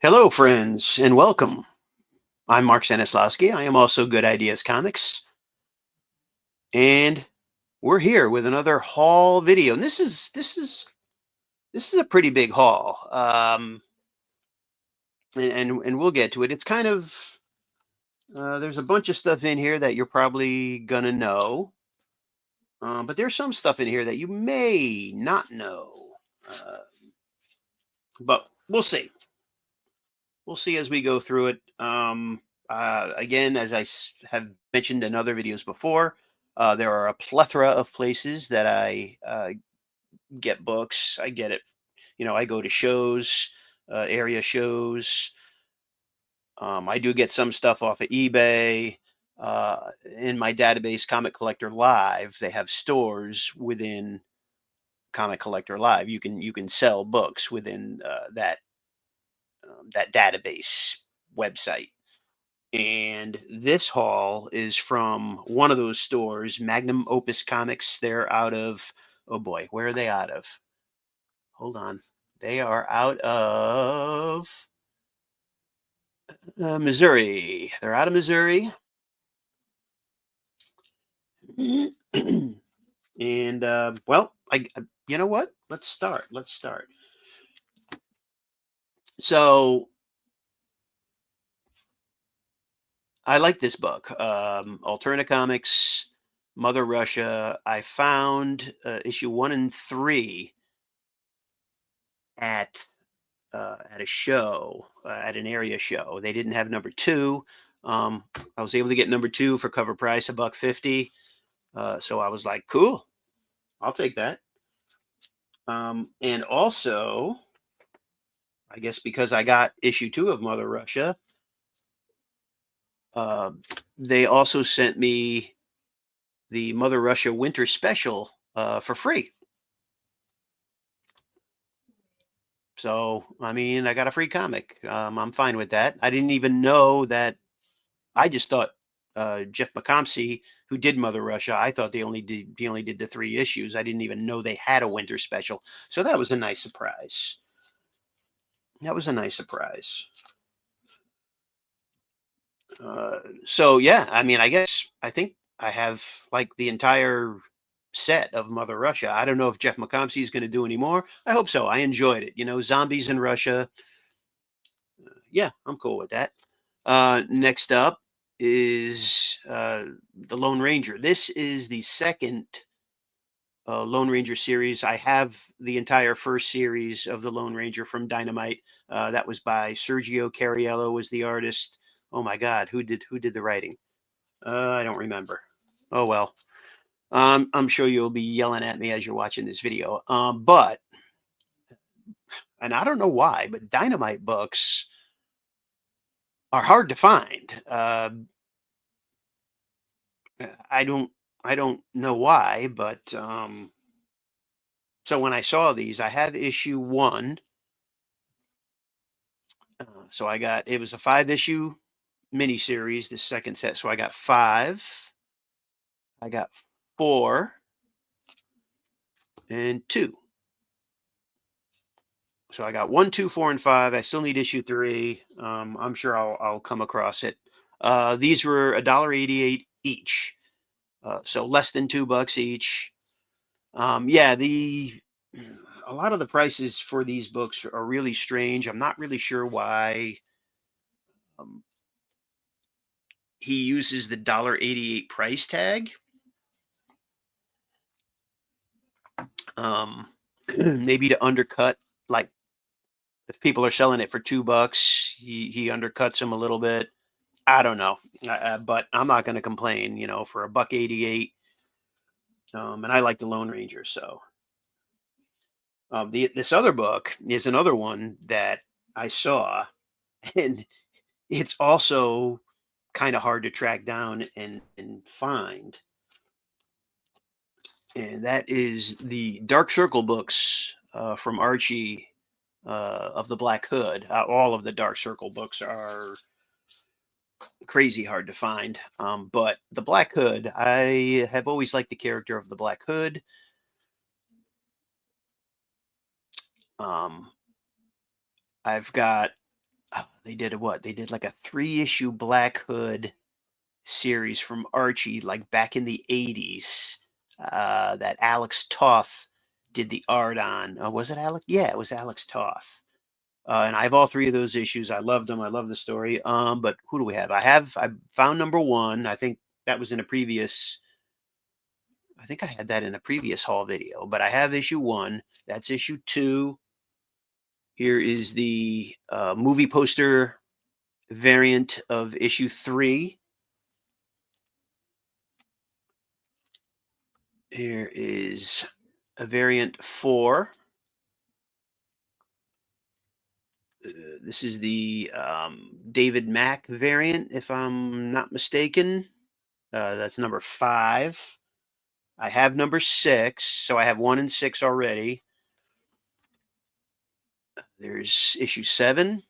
Hello, friends, and welcome. I'm Mark Stanislawski. I am also Good Ideas Comics, and we're here with another haul video. And this is a pretty big haul, and we'll get to it. It's kind of there's a bunch of stuff in here that you're probably gonna know, but there's some stuff in here that you may not know. Uh, but we'll see. We'll see as we go through it. Again, as have mentioned in other videos before, there are a plethora of places that I get books. I get it. I go to shows, area shows. I do get some stuff off of eBay. In my database, Comic Collector Live, they have stores within Comic Collector Live. You can sell books within that database website. And this haul is from one of those stores, Magnum Opus Comics. They're out of, oh boy, where are they out of? Hold on. They are out of Missouri. They're out of Missouri. And, well, you know what? Let's start. Let's start. So I like this book, Alterna Comics, Mother Russia. I found issue 1 and 3 at at a show, at an area show. They didn't have number 2. I was able to get number 2 for cover price, $1.50. So I was like, cool, I'll take that. And also, I guess because I got issue 2 of Mother Russia, uh, they also sent me the Mother Russia Winter Special for free. So, I mean, I got a free comic. I'm fine with that. I didn't even know that. I just thought Jeff McComsey, who did Mother Russia, I thought he only did the 3 issues. I didn't even know they had a winter special. So that was a nice surprise. That was a nice surprise. So yeah, I mean, I think I have like the entire set of Mother Russia. I don't know if Jeff McComsey is going to do any more. I hope so. I enjoyed it. Zombies in Russia. Yeah, I'm cool with that. Next up is the Lone Ranger. This is the second Lone Ranger series. I have the entire first series of the Lone Ranger from Dynamite. That was by Sergio Cariello was the artist. Oh my God, who did the writing? I don't remember. Oh well. I'm sure you'll be yelling at me as you're watching this video. But and I don't know why, but Dynamite books are hard to find. I don't I don't know why, but so when I saw these, I have issue 1. So I got it was a 5 issue miniseries, the second set. So I got 5, I got 4, and 2. So I got 1, 2, 4, and 5. I still need issue 3. I'm sure I'll come across it. These were $1.88 each, so less than $2 each. Yeah, the a lot of the prices for these books are really strange. I'm not really sure why um, he uses the $1.88 price tag. Um, maybe to undercut, like if people are selling it for $2, he undercuts them a little bit. I don't know, but I'm not going to complain. For $1.88. And I like the Lone Ranger, so this other book is another one that I saw, and it's also kind of hard to track down and find. And that is the Dark Circle books from Archie of the Black Hood. All of the Dark Circle books are crazy hard to find. But the Black Hood, I have always liked the character of the Black Hood. Um, I've got They did a what? They did like a 3-issue Black Hood series from Archie, like back in the 80s, that Alex Toth did the art on. Was it Alex? Yeah, it was Alex Toth. And I have all three of those issues. I loved them. I love the story. But who do we have? I found number one. I think that was in a previous. I think I had that in a previous haul video. But I have issue one. That's issue two. Here is the movie poster variant of issue three. Here is a variant four. This is the David Mack variant, if I'm not mistaken. That's number five. I have number six, so I have one and six already. There's issue seven,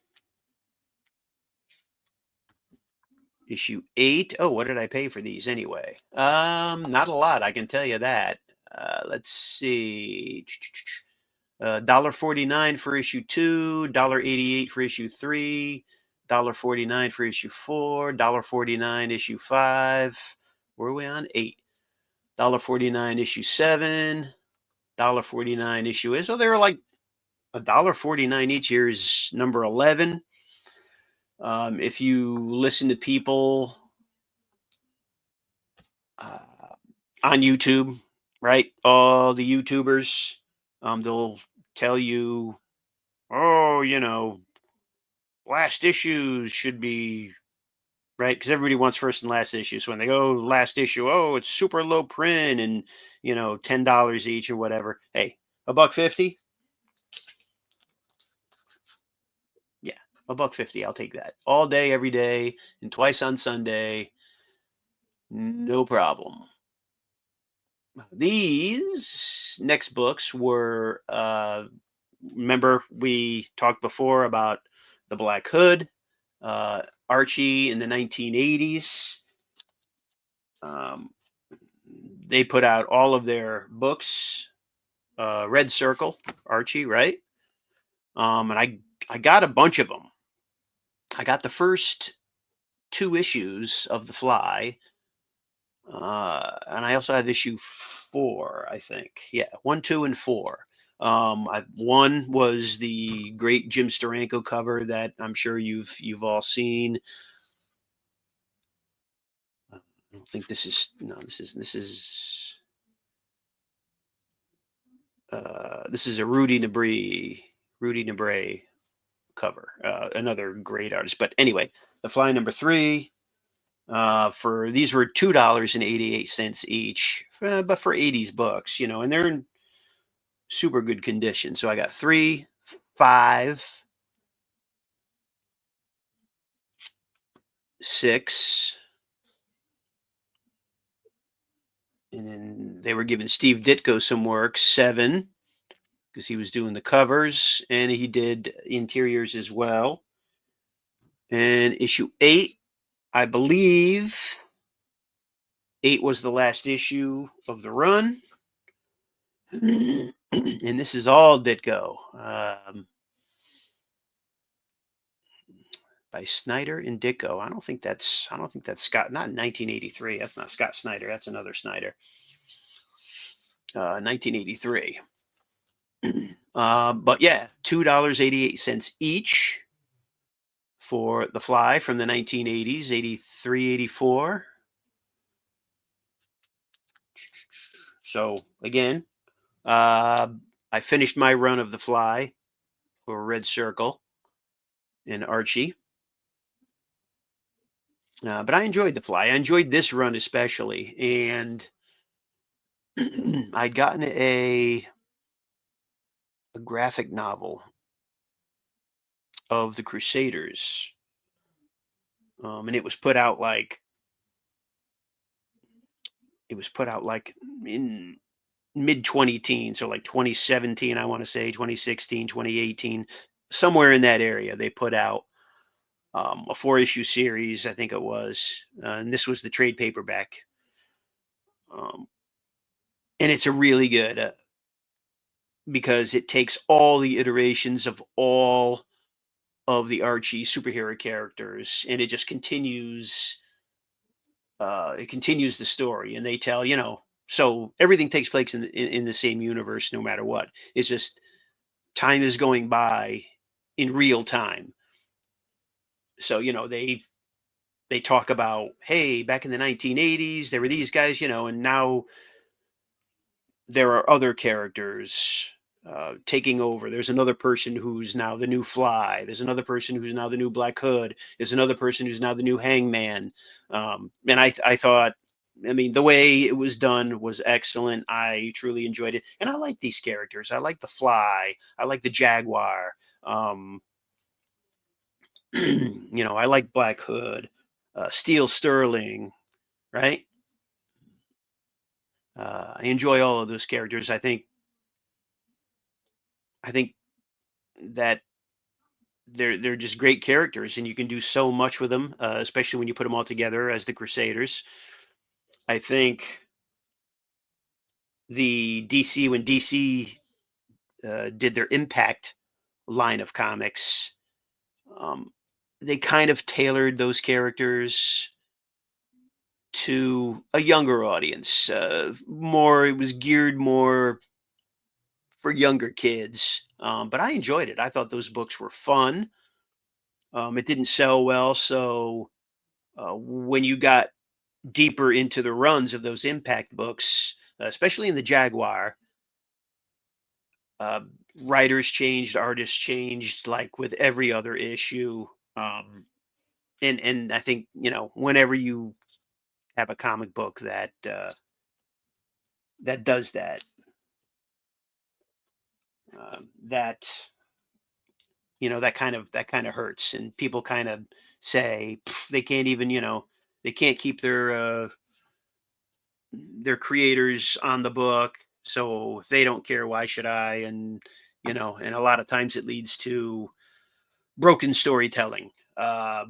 issue eight. Oh, what did I pay for these anyway? Not a lot, I can tell you that. Let's see. $1.49 for issue two, $1.88 for issue three, $1.49 for issue four, $1.49 issue five. Where are we on? Eight. $1.49 issue seven, $1.49 issue is. So they were like $1.49 each. Year is number 11. If you listen to people uh, on YouTube, right? All the YouTubers, they'll tell you, oh, last issues should be right because everybody wants first and last issues. So when they go last issue, oh, it's super low print and $10 each or whatever. Hey, $1.50. Yeah, $1.50. I'll take that all day, every day, and twice on Sunday. No problem. These next books were, remember we talked before about the Black Hood, Archie in the 1980s. Um, they put out all of their books, Red Circle, Archie, right? And I got a bunch of them. I got the first two issues of The Fly, and I also have issue four, I think. Yeah, one, two, and four. One was the great Jim Steranko cover that I'm sure you've all seen. I don't think this is no. This is a Rudy Nebre cover. Another great artist. But anyway, The Fly number three. For these were $2.88 each, but for 80s books, and they're in super good condition. So I got three, five, six, and then they were giving Steve Ditko some work, seven, because he was doing the covers and he did interiors as well. And issue eight, I believe eight was the last issue of the run. And this is all Ditko. By Snyder and Ditko. I don't think that's Scott, not 1983. That's not Scott Snyder. That's another Snyder. 1983. But yeah, $2.88 each for The Fly from the 1980s, 83, 84. So again, uh, I finished my run of The Fly for Red Circle and Archie. But I enjoyed The Fly. I enjoyed this run especially. And I'd gotten a graphic novel of the Crusaders. And it was put out like in mid 2010, so like 2017, I want to say 2016, 2018, somewhere in that area. They put out a 4-issue series, I think it was, and this was the trade paperback. Um, and it's a really good because it takes all the iterations of all of the Archie superhero characters, and it just continues. It continues the story, and they tell, so everything takes place in the same universe, no matter what. It's just time is going by in real time. So they talk about, hey, back in the 1980s, there were these guys, and now there are other characters taking over. There's another person who's now the new Fly. There's another person who's now the new Black Hood. There's another person who's now the new Hangman. And I thought, I mean, the way it was done was excellent. I truly enjoyed it, and I like these characters. I like the Fly. I like the Jaguar. Um, I like Black Hood, Steel Sterling, right? I enjoy all of those characters. I think that they're just great characters, and you can do so much with them, especially when you put them all together as the Crusaders. I think the DC when DC did their Impact line of comics, um, they kind of tailored those characters to a younger audience. More, it was geared more for younger kids. But I enjoyed it. I thought those books were fun. It didn't sell well, so when you got deeper into the runs of those Impact books, especially in the Jaguar, uh, writers changed, artists changed, like with every other issue. Um, and I think whenever you have a comic book that does that, that that kind of hurts, and people kind of say, "Pff, they can't even they can't keep their creators on the book, so if they don't care, why should I?" And a lot of times it leads to broken storytelling. A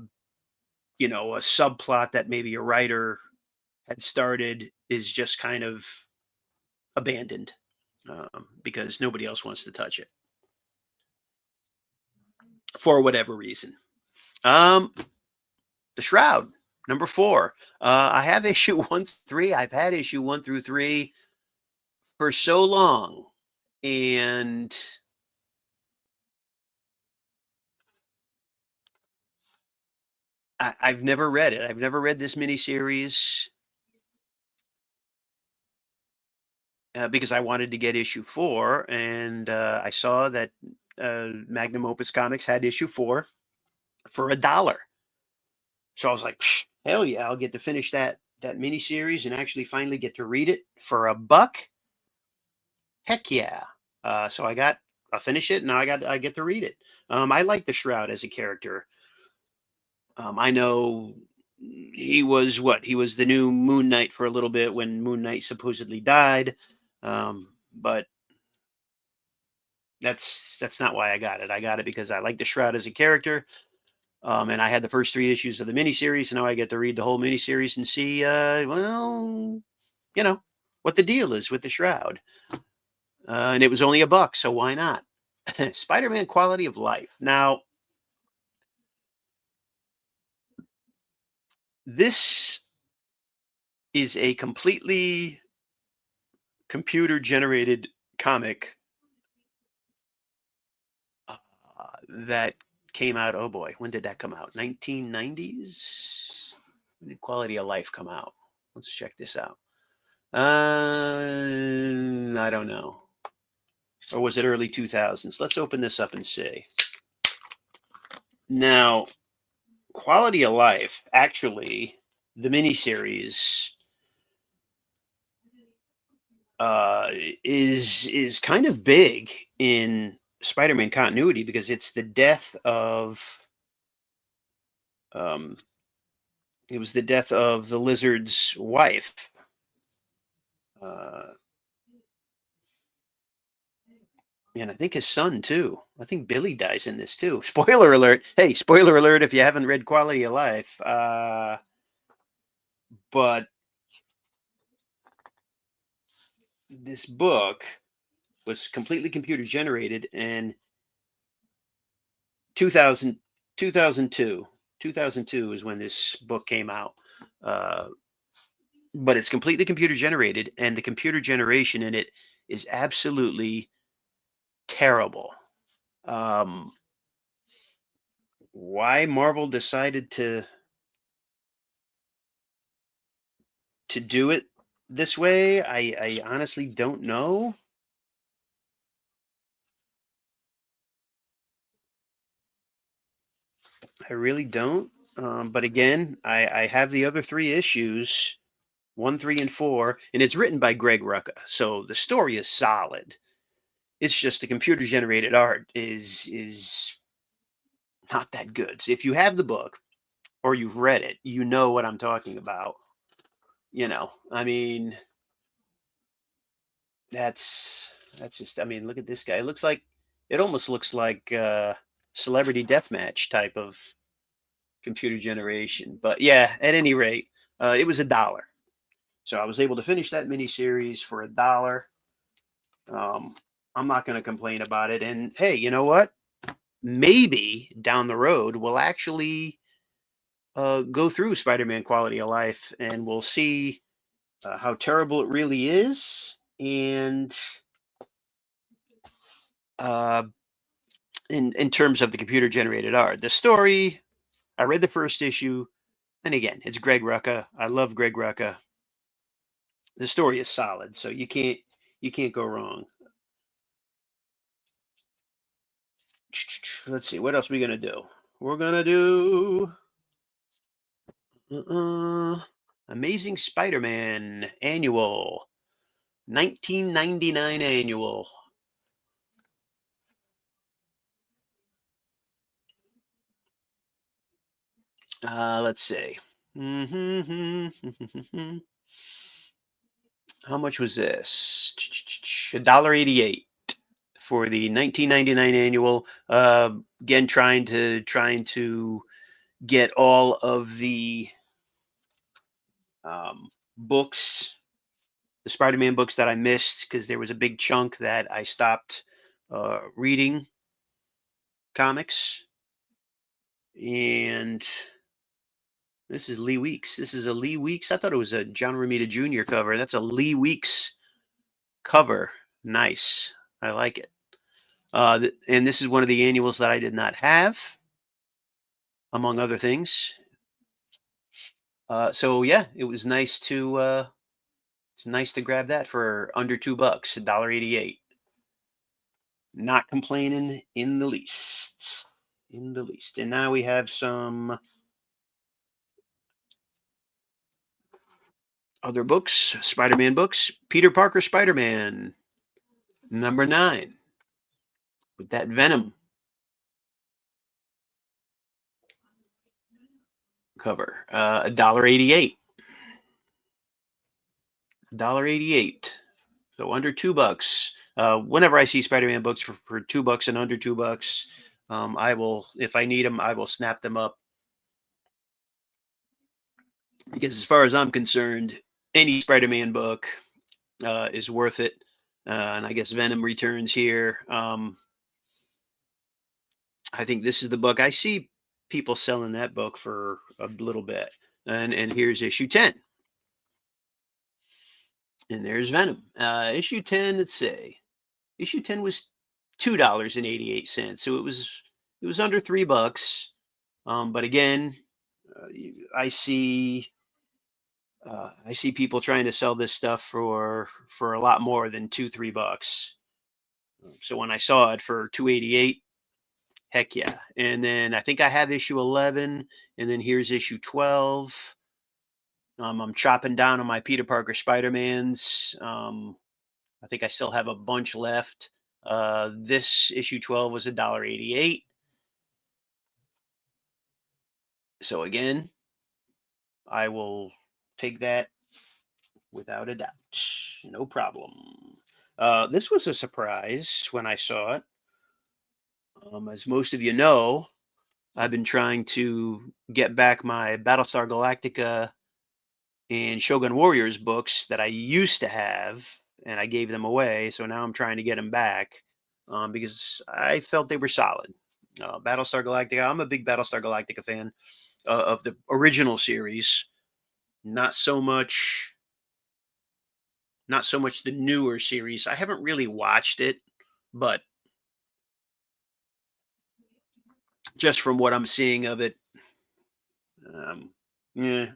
subplot that maybe a writer had started is just kind of abandoned, because nobody else wants to touch it for whatever reason. um the Shroud, number 4. I have issue 1 through 3. I've had issue 1 through 3 for so long, and I've never read it. I've never read this miniseries, because I wanted to get issue 4, and I saw that Magnum Opus Comics had issue 4 for $1. So I was like, "Psh, hell yeah, I'll get to finish that miniseries and actually finally get to read it for $1. Heck yeah!" So I finish it, and now I get to read it. I like the Shroud as a character. I know he was the new Moon Knight for a little bit when Moon Knight supposedly died. But that's not why I got it. I got it because I like the Shroud as a character. And I had the first 3 issues of the miniseries, and now I get to read the whole miniseries and see, well, you know, what the deal is with the Shroud. And it was only $1, so why not? Spider-Man Quality of Life. Now, this is a completely computer generated comic uh, that came out. Oh boy, when did that come out? 1990s? When did Quality of Life come out? Let's check this out. I don't know. Or was it early 2000s? Let's open this up and see. Now, Quality of Life, actually, the miniseries uh, is kind of big in Spider-Man continuity because it's the death of um, it was the death of the Lizard's wife. Uh, and I think his son too. I think Billy dies in this too. Spoiler alert! Hey, spoiler alert! If you haven't read Quality of Life, but this book was completely computer generated, and 2000 2002. 2002 is when this book came out. Uh, but it's completely computer generated, and the computer generation in it is absolutely terrible. Um, why Marvel decided to do it this way, I honestly don't know. I really don't. But again, I have the other three issues, one, three, and four, and it's written by Greg Rucka, so the story is solid. It's just the computer generated art is not that good. So if you have the book or you've read it, you know what I'm talking about. I mean, that's just. I mean, look at this guy. It almost looks like celebrity deathmatch type of computer generation. But yeah, at any rate, it was $1. So I was able to finish that miniseries for $1. Um, I'm not going to complain about it. And hey, you know what? Maybe down the road we'll actually go through Spider-Man Quality of Life, and we'll see how terrible it really is, and uh, in terms of the computer generated art, the story. I read the first issue, and again, it's Greg Rucka. I love Greg Rucka. The story is solid, so you can't go wrong. Let's see, what else are we gonna do? We're gonna do uh, Amazing Spider-Man Annual, 1999 Annual. Let's see. How much was this? $1.88 for the 1999 annual. Again, trying to get all of the books, the Spider-Man books that I missed, because there was a big chunk that I stopped reading comics. And this is Lee Weeks. This is a Lee Weeks. I thought it was a John Romita Jr. cover. That's a Lee Weeks cover. Nice. I like it. And this is one of the annuals that I did not have, among other things. So yeah, it's nice to grab that for under $2, $1.88. Not complaining in the least. In the least. And now we have some other books, Spider-Man books. Peter Parker Spider-Man, number 9, with that Venom cover. $1.88. $1.88. So under $2. Whenever I see Spider-Man books for $2 and under $2, I will, if I need them, I will snap them up, because as far as I'm concerned, any Spider-Man book is worth it. And I guess Venom returns here. I think this is the book. I see people selling that book for a little bit. And here's issue 10. And there's Venom. Issue 10, let's say. Issue 10 was $2.88. So it was under $3. But again, I see I see people trying to sell this stuff for a lot more than $2-3. So when I saw it for 288, heck yeah. And then I think I have issue 11, and then here's issue 12. I'm chopping down on my Peter Parker Spider-Mans. I think I still have a bunch left. This issue 12 was $1.88. So again, I will take that without a doubt. No problem. This was a surprise when I saw it. As most of you know, I've been trying to get back my Battlestar Galactica and Shogun Warriors books that I used to have, and I gave them away. So now I'm trying to get them back, because I felt they were solid. Battlestar Galactica. I'm a big Battlestar Galactica fan of the original series. Not so much, not so much the newer series. I haven't really watched it, but just from what I'm seeing of it, um, yeah,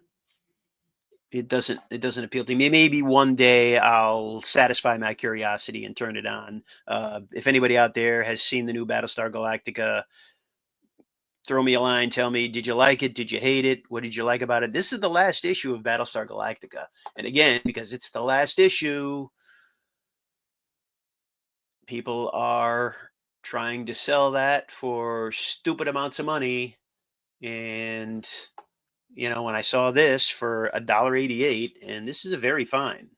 it doesn't appeal to me. Maybe one day I'll satisfy my curiosity and turn it on. If anybody out there has seen the new Battlestar Galactica, throw me a line. Tell me, did you like it? Did you hate it? What did you like about it? This is the last issue of Battlestar Galactica, and again, because it's the last issue, people are trying to sell that for stupid amounts of money. And when I saw this for $1.88, and this is a very fine,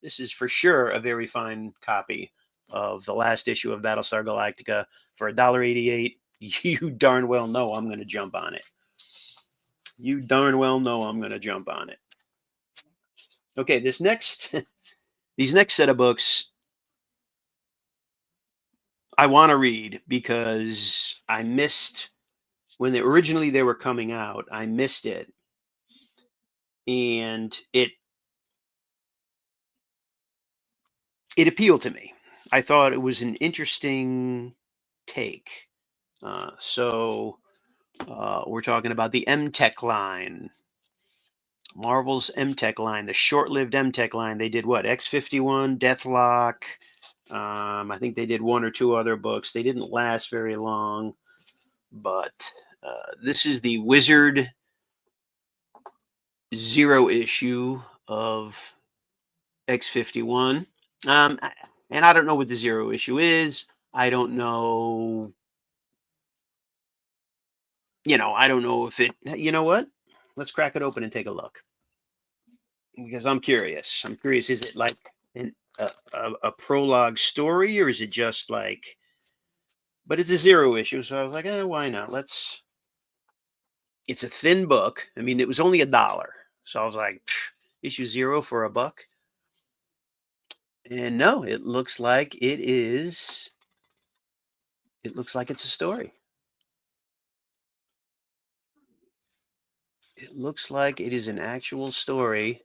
this is for sure a very fine copy of the last issue of Battlestar Galactica for $1.88. You darn well know I'm going to jump on it. You darn well know I'm going to jump on it. Okay, this next these next set of books I want to read because I missed when originally they were coming out. I missed it, and it appealed to me. I thought it was an interesting take. We're talking about the M-Tech line, Marvel's M-Tech line, the short-lived M-Tech line. They did what? X-51, Deathlock. I think they did one or two other books. They didn't last very long, but this is the Wizard zero issue of X-51. And I don't know what the zero issue is. I don't know. I don't know if it. You know what? Let's crack it open and take a look because I'm curious. I'm curious. Is it like a prologue story, or is it just like? But it's a zero issue, so I was like, why not? Let's. It's a thin book. I mean, it was only $1, so I was like, issue zero for $1. And no, it looks like it is. It looks like it's a story. It looks like it is an actual story.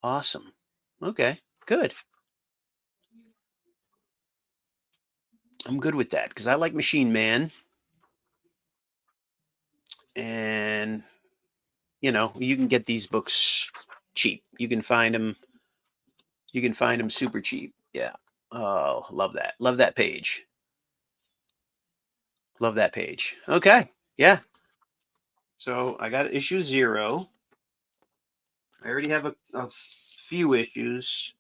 Awesome. Okay, good. I'm good with that because I like Machine Man, and you can get these books cheap. You can find them. You can find them super cheap. Yeah. Oh, love that. Love that page. Love that page. Okay. Yeah. So I got issue zero. I already have a few issues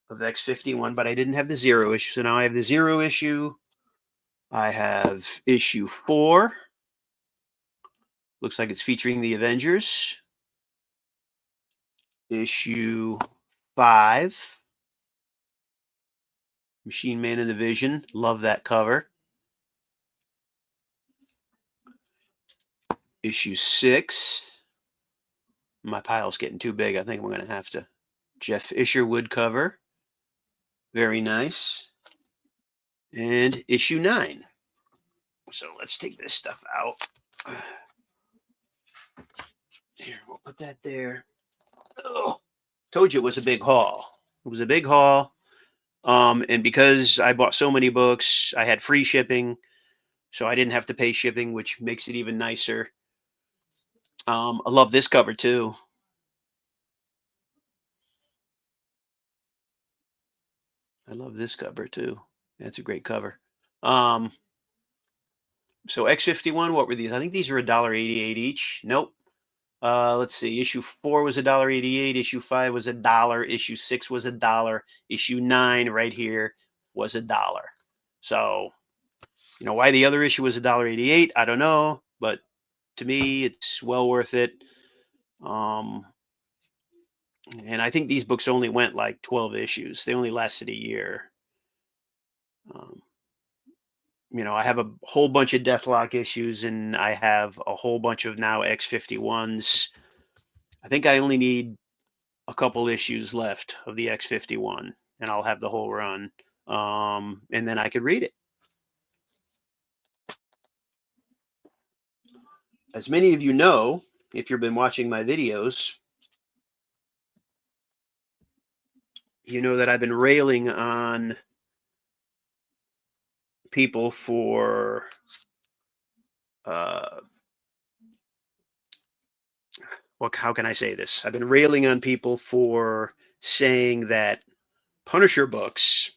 of X-51, but I didn't have the zero issue. So now I have the zero issue. I have issue 4. Looks like it's featuring the Avengers. Issue 5. Machine Man and the Vision. Love that cover. Issue 6. My pile's getting too big. I think I'm going to have to. Jeff Isherwood cover. Very nice. And issue 9. So let's take this stuff out. Here, we'll put that there. Oh, told you it was a big haul. It was a big haul. And because I bought so many books, I had free shipping, so I didn't have to pay shipping, which makes it even nicer. I love this cover too. I love this cover too. That's a great cover. Um, so X-51, what were these? I think these are $1.88 each. Nope. Let's see. Issue 4 was $1.88. Issue 5 was $1. Issue 6 was $1. Issue 9 right here was $1. So, why the other issue was $1.88, I don't know, but to me, it's well worth it. And I think these books only went like 12 issues. They only lasted a year. Um, I have a whole bunch of Deathlock issues, and I have a whole bunch of now X-51s. I think I only need a couple issues left of the X-51. and I'll have the whole run. And then I could read it. As many of you know, if you've been watching my videos, you know that I've been railing on people for uh, how can I say this? I've been railing on people for saying that Punisher books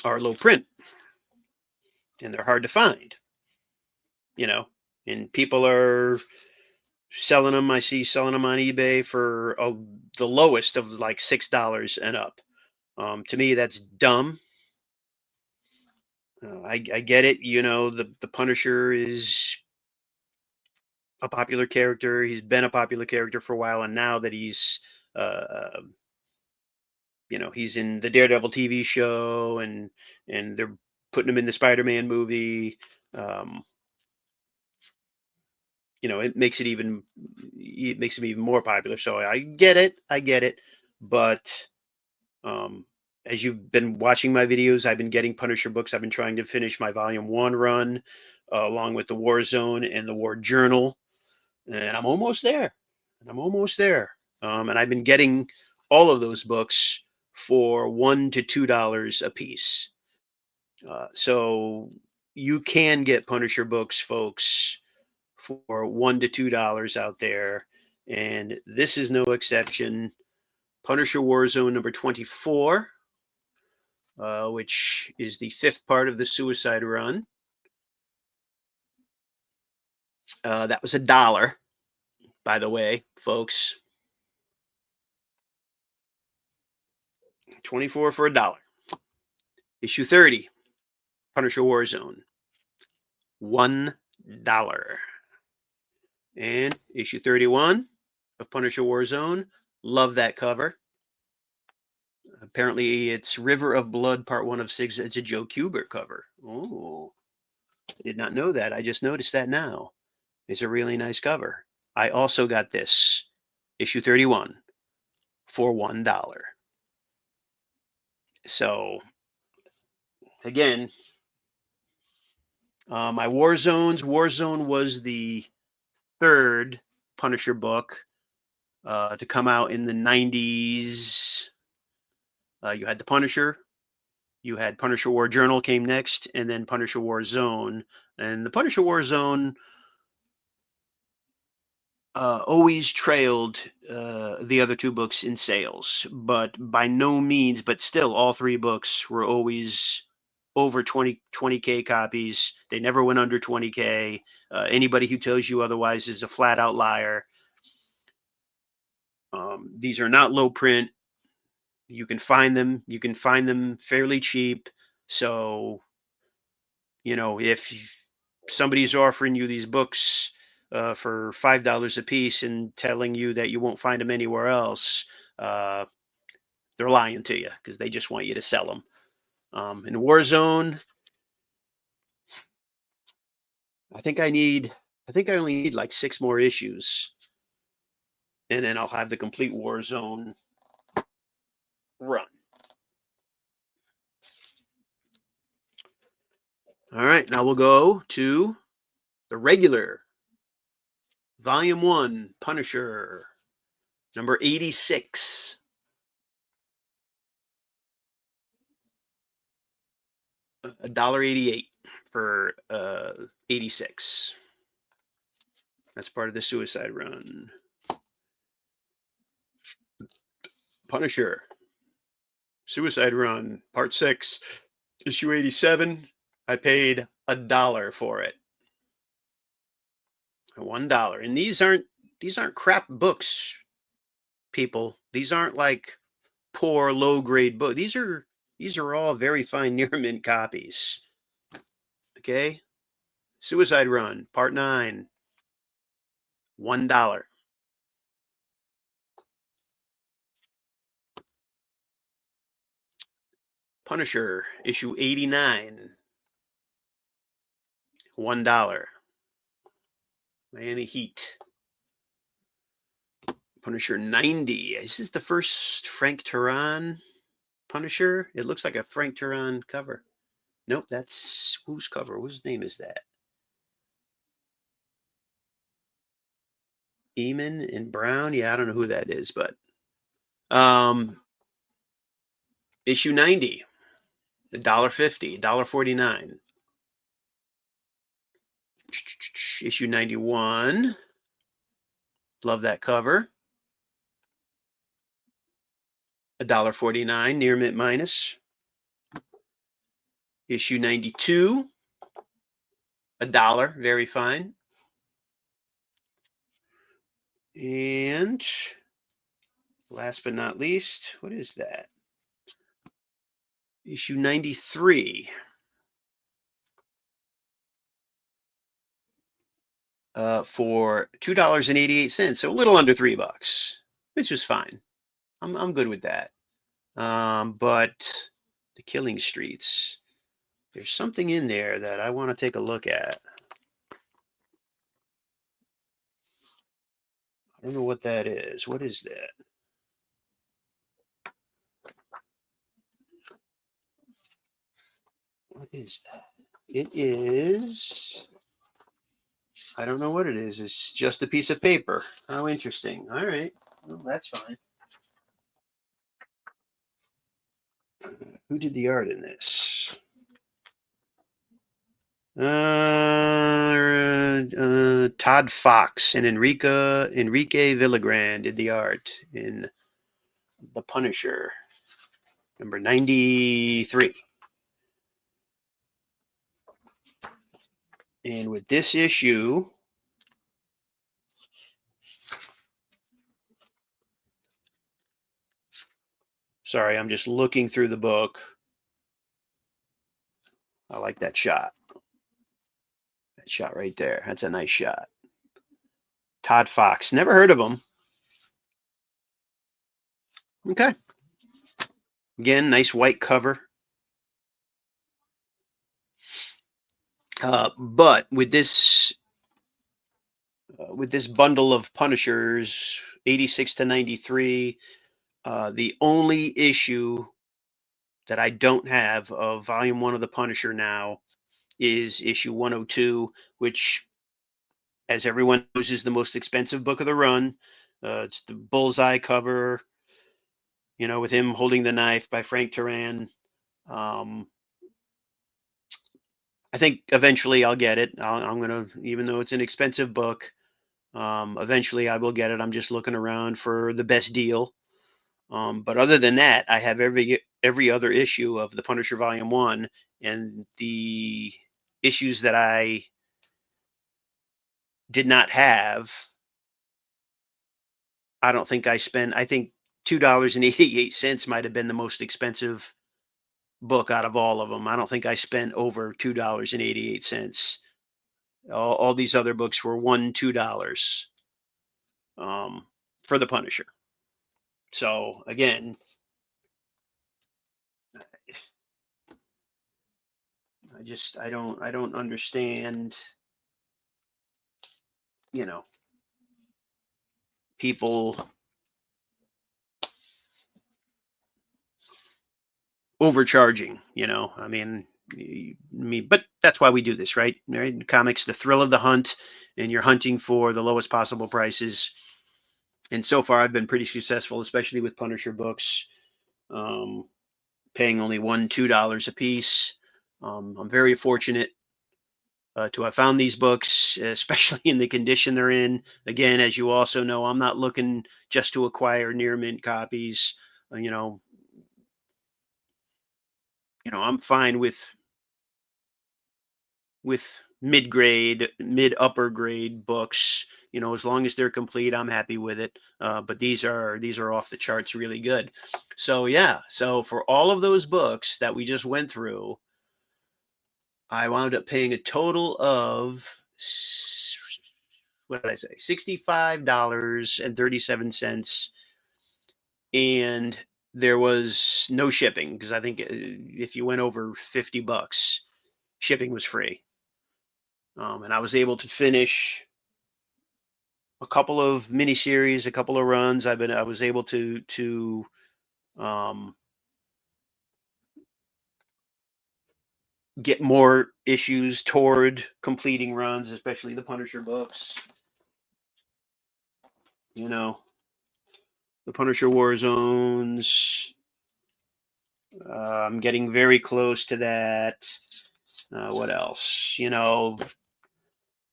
are low print and they're hard to find, you know, and people are selling them. I see selling them on eBay for the lowest of like $6 and up. To me, that's dumb. I get it. You know, the Punisher is a popular character. He's been a popular character for a while, and now that he's uh, he's in the Daredevil TV show, and they're putting him in the Spider-Man movie. Um, it makes him even more popular. So I get it. I get it. But um, as you've been watching my videos, I've been getting Punisher books. I've been trying to finish my Volume 1 run, along with the War Zone and the War Journal, and I'm almost there. I'm almost there. And I've been getting all of those books for $1 to $2 a piece. So you can get Punisher books, folks, for $1 to $2 out there, and this is no exception. Punisher Warzone number 24, which is the fifth part of the Suicide Run. That was $1, by the way, folks. 24 for $1. Issue 30, Punisher Warzone, $1. And issue 31 of Punisher Warzone, love that cover. Apparently, it's River of Blood, Part 1 of 6. It's a Joe Kubert cover. Oh, I did not know that. I just noticed that now. It's a really nice cover. I also got this, issue 31, for $1. So, again, my Warzone was the third Punisher book to come out in the 90s. You had the Punisher, you had Punisher War Journal came next, and then Punisher War Zone. And the Punisher War Zone always trailed the other two books in sales, but by no means, but still, all three books were always over 20K copies. They never went under 20K. Anybody who tells you otherwise is a flat out liar. These are not low print. You can find them. You can find them fairly cheap. So, if somebody's offering you these books for $5 a piece and telling you that you won't find them anywhere else, uh, they're lying to you because they just want you to sell them. In Warzone, I think I only need like 6 more issues, and then I'll have the complete Warzone run. All right, now we'll go to the regular Volume 1 Punisher number 86. $1.88 for 86. That's part of the Suicide Run. Punisher, Suicide Run, Part 6, issue 87. I paid $1 for it. $1. And these aren't crap books, people. These aren't like poor low grade books. These are all very fine near mint copies. Okay? Suicide Run, Part 9, $1. Punisher, issue 89, $1. Miami Heat. Punisher 90. Is this the first Frank Turan Punisher? It looks like a Frank Turan cover. Nope, that's whose cover? Whose name is that? Eamon and Brown. Yeah, I don't know who that is, but um, issue 90, $1.50, $1.49. Issue 91. Love that cover. $1.49, near mint minus. Issue 92, $1, very fine. And last but not least, what is that? Issue 93. For $2.88, so a little under $3, which was fine. I'm good with that. But the Killing Streets, there's something in there that I want to take a look at. I don't know what that is. What is that? What is that? It is. I don't know what it is. It's just a piece of paper. How interesting. All right. Well, that's fine. Who did the art in this? Todd Fox and Enrique Villagrán did the art in The Punisher, number 93. And with this issue, sorry, I'm just looking through the book. I like that shot. That shot right there. That's a nice shot. Todd Fox. Never heard of him. Okay. Again, nice white cover. But with this bundle of Punishers, 86 to 93, the only issue that I don't have of Volume 1 of The Punisher now is issue 102, which, as everyone knows, is the most expensive book of the run. It's the bullseye cover, with him holding the knife by Frank Turan. I think eventually I'll get it. I'm gonna, even though it's an expensive book, eventually I will get it. I'm just looking around for the best deal. But other than that, I have every other issue of the Punisher Volume 1, and the issues that I did not have, I don't think I spent. I think $2.88 might have been the most expensive book out of all of them. I don't think I spent over $2.88. All these other books were $1, $2 for the Punisher. So again, I don't understand, people overcharging, I mean, but that's why we do this, right? Right? Comics, the thrill of the hunt, and you're hunting for the lowest possible prices. And so far, I've been pretty successful, especially with Punisher books, um, paying only $1, $2 a piece. I'm very fortunate to have found these books, especially in the condition they're in. Again, as you also know, I'm not looking just to acquire near mint copies. I'm fine with mid grade, mid upper grade books. As long as they're complete, I'm happy with it. But these are off the charts, really good. So yeah, so for all of those books that we just went through, I wound up paying a total of, what did I say, $65.37, and there was no shipping because I think if you went over $50, shipping was free. And I was able to finish a couple of miniseries, a couple of runs. I was able to um, get more issues toward completing runs, especially the Punisher books. You know, the Punisher War Zones. I'm getting very close to that. What else?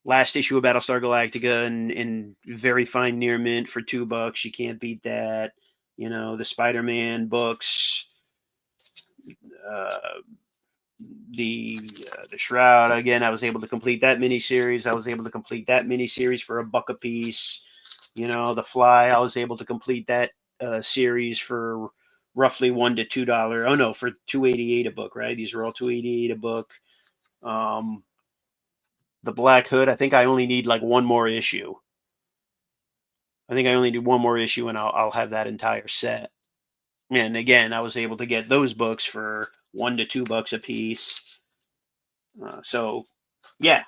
Last issue of Battlestar Galactica in very fine near mint for $2. You can't beat that. The Spider-Man books, uh, the Shroud. Again, I was able to complete that miniseries. I was able to complete that miniseries for $1 a piece. The Fly. I was able to complete that series for roughly $1 to $2. Oh no, for $2.88 a book. Right? These are all $2.88 a book. Um, the Black Hood. I think I only need like one more issue. I think I only need one more issue, and I'll have that entire set. And again, I was able to get those books for $1 to $2 a piece. So yeah,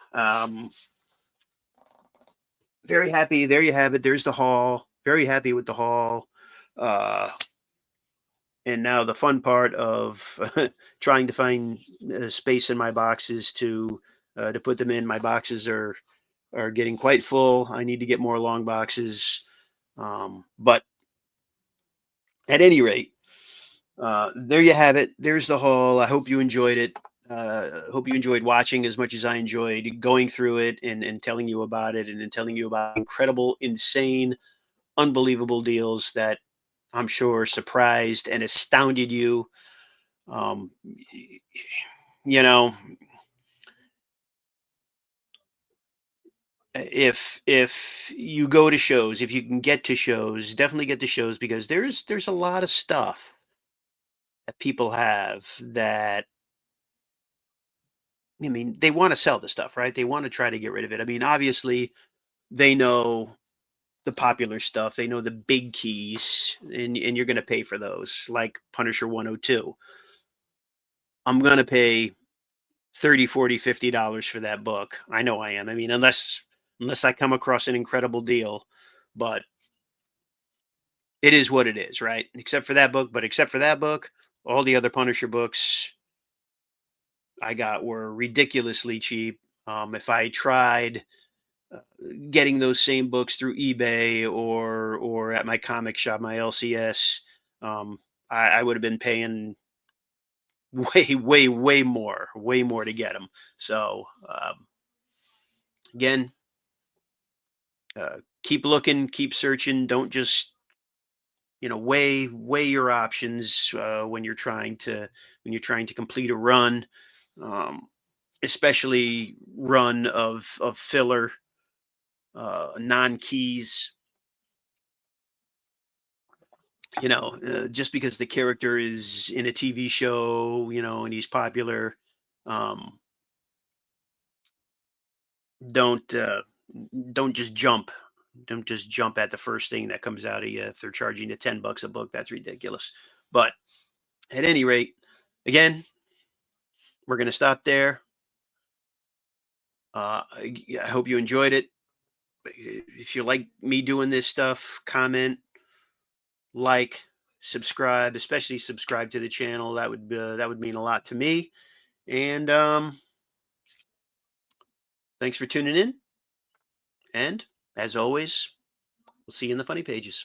very happy. There you have it. There's the haul. Very happy with the haul. Uh, and now the fun part of trying to find space in my boxes to put them in. My boxes are getting quite full. I need to get more long boxes. But at any rate, there you have it. There's the haul. I hope you enjoyed it. Hope you enjoyed watching as much as I enjoyed going through it and telling you about it and then telling you about incredible, insane, unbelievable deals that I'm sure surprised and astounded you. Um, you know, if you go to shows, if you can get to shows, definitely get to shows because there's a lot of stuff that people have that I mean, they want to sell the stuff, right? They want to try to get rid of it. I mean, obviously, they know the popular stuff. They know the big keys, and you're going to pay for those, like Punisher 102. I'm going to pay 30, 40, $50 for that book. I know I am. I mean, unless I come across an incredible deal, but it is what it is, right? Except for that book, but except for that book, all the other Punisher books I got were ridiculously cheap. If I tried getting those same books through eBay or at my comic shop, my LCS, I would have been paying way more to get them. So again, keep looking, keep searching. Don't just weigh your options when you're trying to complete a run, um, especially run of filler, non keys. Just because the character is in a TV show, and he's popular, um, don't don't just jump. Don't just jump at the first thing that comes out of you. If they're charging you $10 a book, that's ridiculous. But at any rate, again, we're going to stop there. I hope you enjoyed it. If you like me doing this stuff, comment, like, subscribe, especially subscribe to the channel. That would mean a lot to me. And thanks for tuning in. And as always, we'll see you in the funny pages.